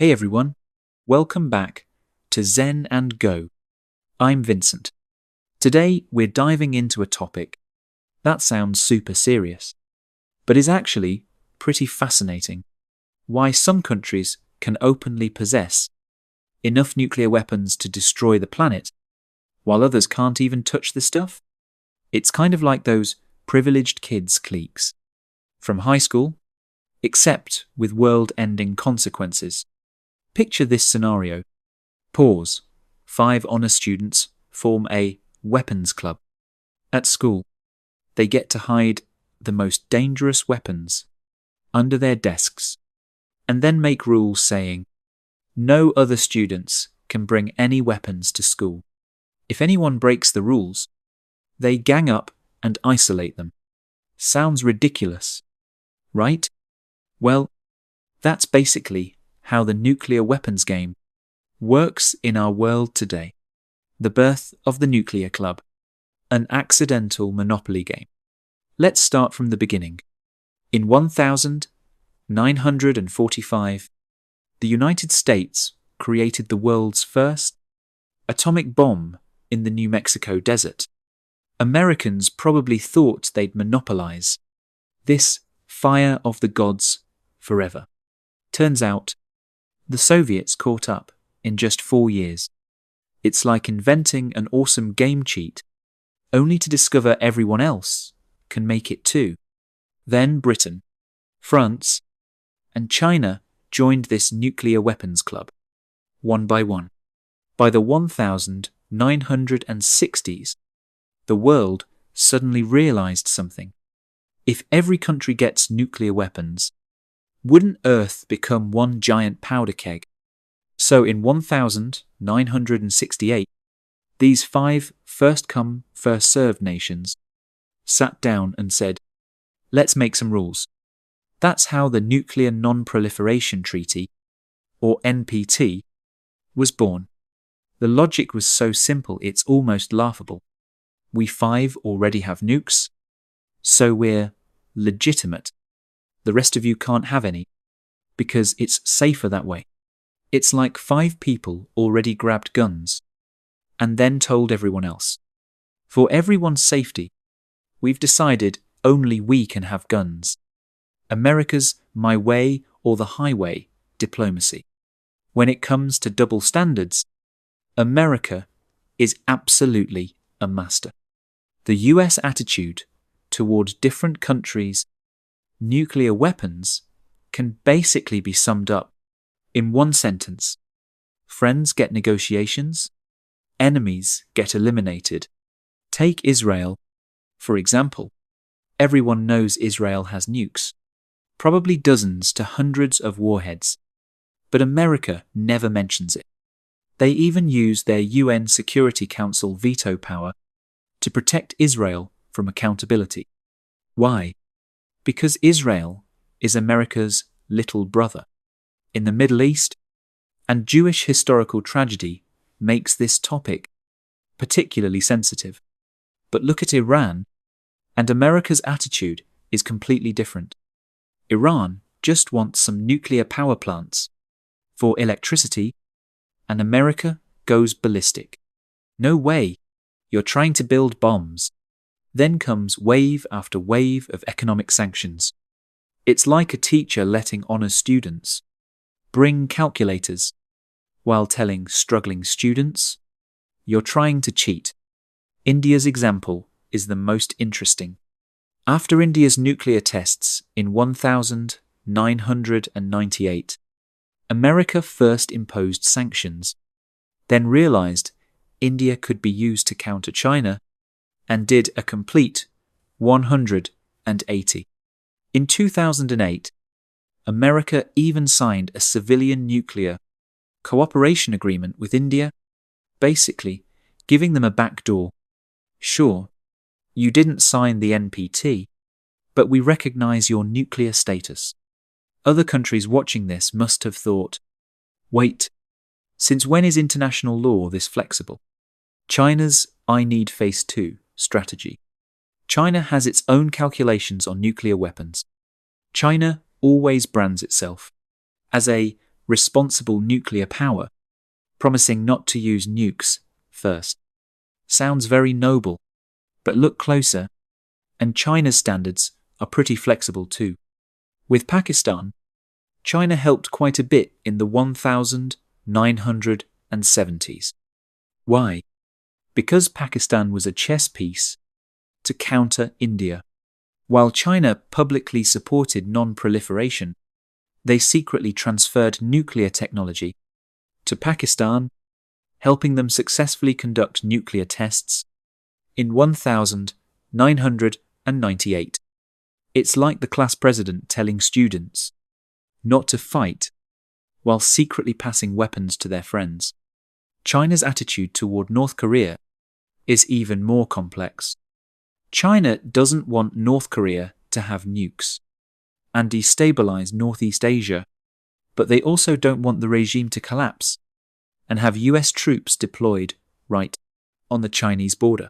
Hey everyone, welcome back to Zen and Go. I'm Vincent. Today we're diving into a topic that sounds super serious, but is actually pretty fascinating. Why some countries can openly possess enough nuclear weapons to destroy the planet, while others can't even touch the stuff? It's kind of like those privileged kids' cliques from high school, except with world-ending consequences. Picture this scenario. Pause. 5 honor students form a weapons club. At school, they get to hide the most dangerous weapons under their desks and then make rules saying, no other students can bring any weapons to school. If anyone breaks the rules, they gang up and isolate them. Sounds ridiculous, right? Well, that's basically how the nuclear weapons game works in our world today. The birth of the nuclear club, an accidental monopoly game. Let's start from the beginning. In 1945, the United States created the world's first atomic bomb in the New Mexico desert. Americans probably thought they'd monopolize this fire of the gods forever. Turns out, the Soviets caught up in just 4 years. It's like inventing an awesome game cheat, only to discover everyone else can make it too. Then Britain, France, and China joined this nuclear weapons club, one by one. By the 1960s, the world suddenly realized something. If every country gets nuclear weapons, wouldn't Earth become one giant powder keg? So in 1968, these 5 first-come, first-served nations sat down and said, let's make some rules. That's how the Nuclear Non-Proliferation Treaty, or NPT, was born. The logic was so simple it's almost laughable. We 5 already have nukes, so we're legitimate. The rest of you can't have any, because it's safer that way. It's like 5 people already grabbed guns, and then told everyone else. For everyone's safety, we've decided only we can have guns. America's my way or the highway diplomacy. When it comes to double standards, America is absolutely a master. The US attitude toward different countries' nuclear weapons can basically be summed up in one sentence. Friends get negotiations, enemies get eliminated. Take Israel, for example. Everyone knows Israel has nukes, probably dozens to hundreds of warheads, but America never mentions it. They even use their UN Security Council veto power to protect Israel from accountability. Why? Because Israel is America's little brother in the Middle East, and Jewish historical tragedy makes this topic particularly sensitive. But look at Iran, and America's attitude is completely different. Iran just wants some nuclear power plants for electricity, and America goes ballistic. No way, you're trying to build bombs. Then comes wave after wave of economic sanctions. It's like a teacher letting honor students bring calculators while telling struggling students, you're trying to cheat. India's example is the most interesting. After India's nuclear tests in 1998, America first imposed sanctions, then realized India could be used to counter China, and did a complete 180. In 2008, America even signed a civilian nuclear cooperation agreement with India, basically giving them a backdoor. Sure, you didn't sign the NPT, but we recognize your nuclear status. Other countries watching this must have thought, wait, since when is international law this flexible? China's I need phase 2 strategy. China has its own calculations on nuclear weapons. China always brands itself as a responsible nuclear power, promising not to use nukes first. Sounds very noble, but look closer, and China's standards are pretty flexible too. With Pakistan, China helped quite a bit in the 1970s. Why? Because Pakistan was a chess piece to counter India. While China publicly supported non-proliferation, they secretly transferred nuclear technology to Pakistan, helping them successfully conduct nuclear tests in 1998. It's like the class president telling students not to fight while secretly passing weapons to their friends. China's attitude toward North Korea is even more complex. China doesn't want North Korea to have nukes and destabilize Northeast Asia, but they also don't want the regime to collapse and have US troops deployed right on the Chinese border.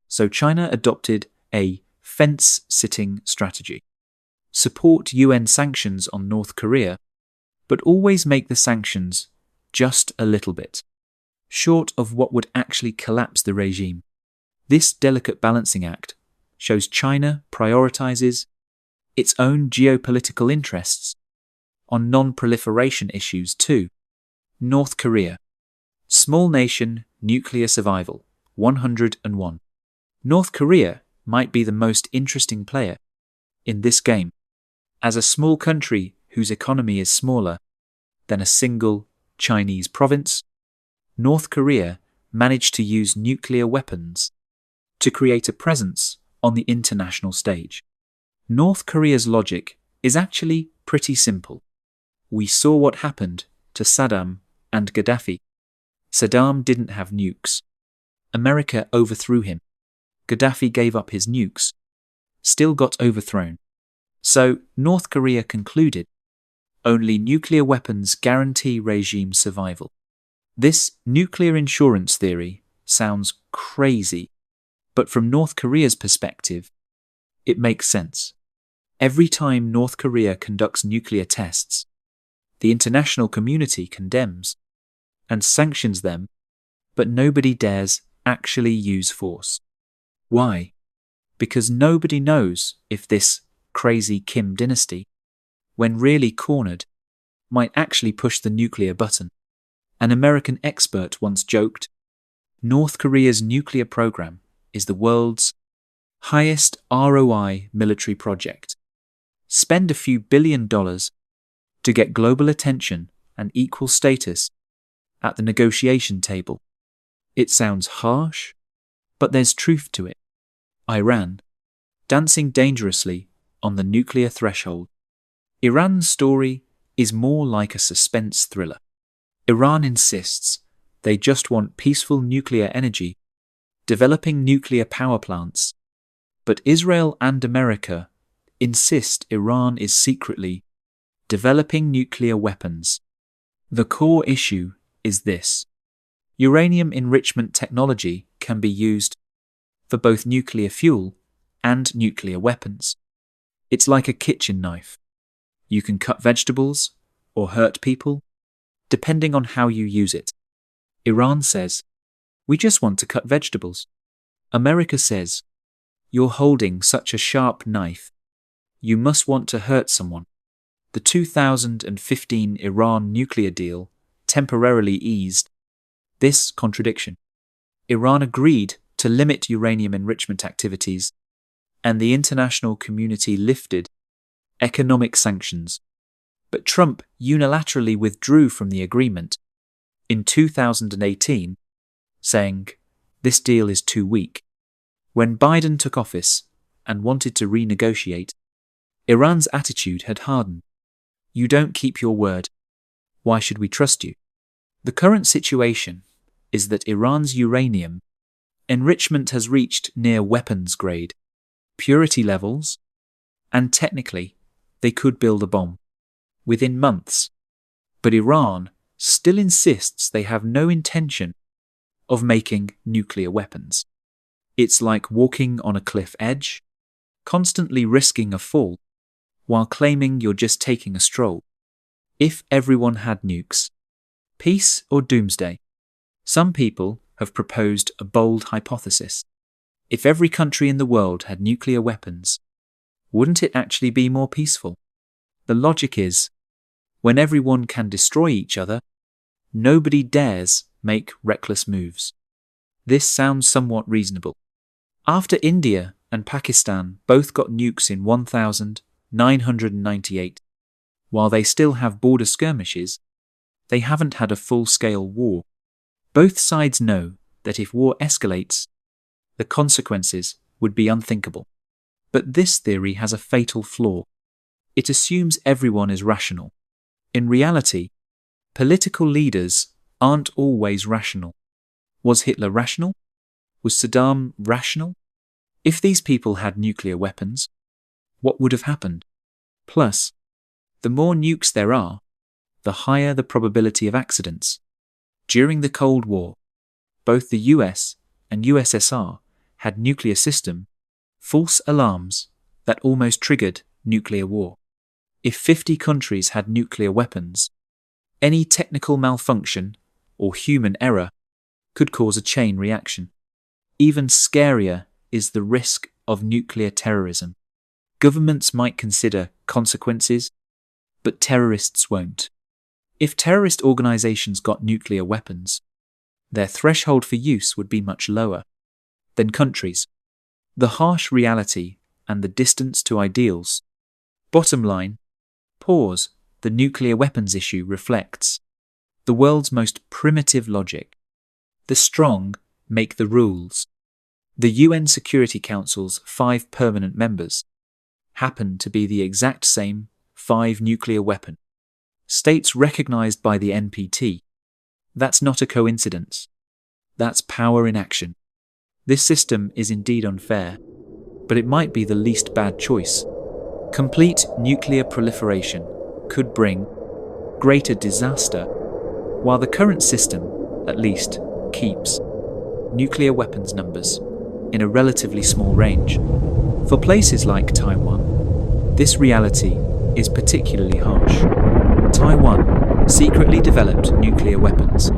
So China adopted a fence-sitting strategy. Support UN sanctions on North Korea, but always make the sanctions just a little bit short of what would actually collapse the regime. This delicate balancing act shows China prioritizes its own geopolitical interests on non-proliferation issues too. North Korea. Small nation, nuclear survival, 101. North Korea might be the most interesting player in this game. As a small country whose economy is smaller than a single Chinese province, North Korea managed to use nuclear weapons to create a presence on the international stage. North Korea's logic is actually pretty simple. We saw what happened to Saddam and Gaddafi. Saddam didn't have nukes. America overthrew him. Gaddafi gave up his nukes, still got overthrown. So North Korea concluded, only nuclear weapons guarantee regime survival. This nuclear insurance theory sounds crazy, but from North Korea's perspective, it makes sense. Every time North Korea conducts nuclear tests, the international community condemns and sanctions them, but nobody dares actually use force. Why? Because nobody knows if this crazy Kim dynasty, when really cornered, might actually push the nuclear button. An American expert once joked, North Korea's nuclear program is the world's highest ROI military project. Spend a few $1 billion to get global attention and equal status at the negotiation table. It sounds harsh, but there's truth to it. Iran, dancing dangerously on the nuclear threshold. Iran's story is more like a suspense thriller. Iran insists they just want peaceful nuclear energy, developing nuclear power plants, but Israel and America insist Iran is secretly developing nuclear weapons. The core issue is this: uranium enrichment technology can be used for both nuclear fuel and nuclear weapons. It's like a kitchen knife. You can cut vegetables or hurt people, depending on how you use it. Iran says, we just want to cut vegetables. America says, you're holding such a sharp knife. You must want to hurt someone. The 2015 Iran nuclear deal temporarily eased this contradiction. Iran agreed to limit uranium enrichment activities, and the international community lifted economic sanctions. But Trump unilaterally withdrew from the agreement in 2018, saying, this deal is too weak. When Biden took office and wanted to renegotiate, Iran's attitude had hardened. You don't keep your word. Why should we trust you? The current situation is that Iran's uranium enrichment has reached near weapons grade purity levels, and technically they could build a bomb within months. But Iran still insists they have no intention of making nuclear weapons. It's like walking on a cliff edge, constantly risking a fall, while claiming you're just taking a stroll. If everyone had nukes, peace or doomsday? Some people have proposed a bold hypothesis. If every country in the world had nuclear weapons, wouldn't it actually be more peaceful? The logic is, when everyone can destroy each other, nobody dares make reckless moves. This sounds somewhat reasonable. After India and Pakistan both got nukes in 1998, while they still have border skirmishes, they haven't had a full-scale war. Both sides know that if war escalates, the consequences would be unthinkable. But this theory has a fatal flaw. It assumes everyone is rational. In reality, political leaders aren't always rational. Was Hitler rational? Was Saddam rational? If these people had nuclear weapons, what would have happened? Plus, the more nukes there are, the higher the probability of accidents. During the Cold War, both the US and USSR had nuclear system false alarms that almost triggered nuclear war. If 50 countries had nuclear weapons, any technical malfunction or human error could cause a chain reaction. Even scarier is the risk of nuclear terrorism. Governments might consider consequences, but terrorists won't. If terrorist organizations got nuclear weapons, their threshold for use would be much lower than countries. The harsh reality and the distance to ideals. Bottom line, pause. The nuclear weapons issue reflects the world's most primitive logic. The strong make the rules. The UN Security Council's 5 permanent members happen to be the exact same 5 nuclear weapon states recognized by the NPT. That's not a coincidence. That's power in action. This system is indeed unfair, but it might be the least bad choice. Complete nuclear proliferation could bring greater disaster, while the current system, at least, keeps nuclear weapons numbers in a relatively small range. For places like Taiwan, this reality is particularly harsh. Taiwan secretly developed nuclear weapons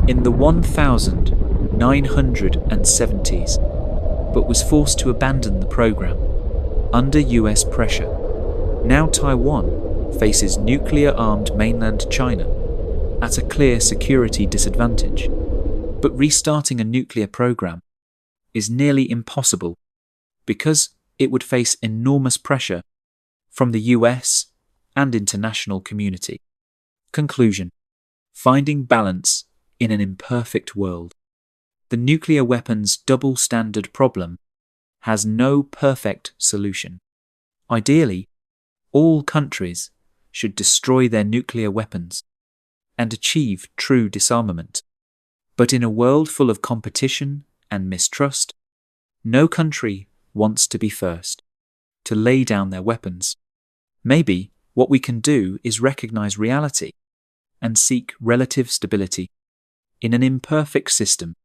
in the 1970s, but was forced to abandon the program under US pressure. Now Taiwan faces nuclear-armed mainland China at a clear security disadvantage, but restarting a nuclear program is nearly impossible because it would face enormous pressure from the US and international community. Conclusion: finding balance in an imperfect world. The nuclear weapons double standard problem has no perfect solution. Ideally, all countries should destroy their nuclear weapons and achieve true disarmament. But in a world full of competition and mistrust, no country wants to be first, to lay down their weapons. Maybe what we can do is recognize reality and seek relative stability in an imperfect system,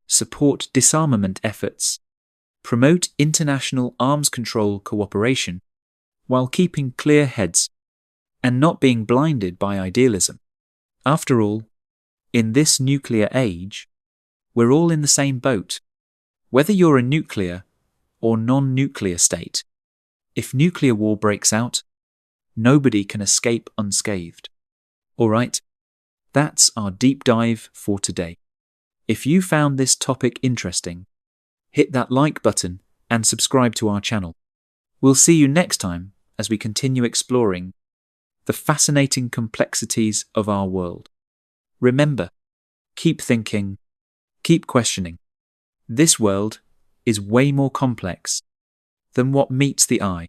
support disarmament efforts, promote international arms control cooperation while keeping clear heads and not being blinded by idealism. After all, in this nuclear age, we're all in the same boat. Whether you're a nuclear or non-nuclear state, if nuclear war breaks out, nobody can escape unscathed. All right, that's our deep dive for today. If you found this topic interesting, hit that like button and subscribe to our channel. We'll see you next time as we continue exploring the fascinating complexities of our world. Remember, keep thinking, keep questioning. This world is way more complex than what meets the eye.